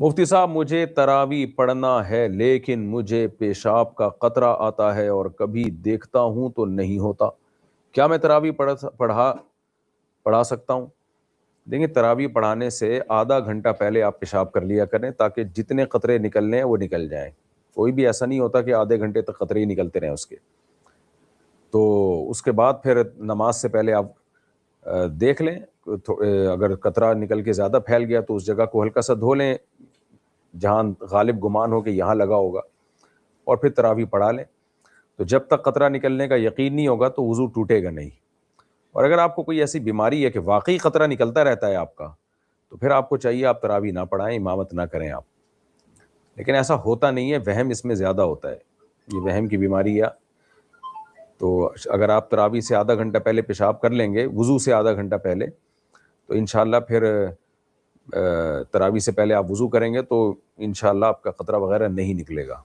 مفتی صاحب مجھے تراویح پڑھنا ہے لیکن مجھے پیشاب کا قطرہ آتا ہے اور کبھی دیکھتا ہوں تو نہیں ہوتا، کیا میں تراویح پڑھا سکتا ہوں؟ دیکھیں، تراویح پڑھانے سے آدھا گھنٹہ پہلے آپ پیشاب کر لیا کریں تاکہ جتنے قطرے نکلنے ہیں وہ نکل جائیں. کوئی بھی ایسا نہیں ہوتا کہ آدھے گھنٹے تک قطرے ہی نکلتے رہیں اس کے. تو اس کے بعد پھر نماز سے پہلے آپ دیکھ لیں، اگر قطرہ نکل کے زیادہ پھیل گیا تو اس جگہ کو ہلکا سا دھو لیں جہاں غالب گمان ہو کہ یہاں لگا ہوگا، اور پھر تراویح پڑھا لیں. تو جب تک قطرہ نکلنے کا یقین نہیں ہوگا تو وضو ٹوٹے گا نہیں. اور اگر آپ کو کوئی ایسی بیماری ہے کہ واقعی قطرہ نکلتا رہتا ہے آپ کا، تو پھر آپ کو چاہیے آپ تراویح نہ پڑھائیں، امامت نہ کریں آپ. لیکن ایسا ہوتا نہیں ہے، وہم اس میں زیادہ ہوتا ہے، یہ وہم کی بیماری ہے. تو اگر آپ تراویح سے آدھا گھنٹہ پہلے پیشاب کر لیں گے، وضو سے آدھا گھنٹہ پہلے، تو انشاءاللہ پھر تراویح سے پہلے آپ وضو کریں گے تو انشاءاللہ آپ کا قطرہ وغیرہ نہیں نکلے گا.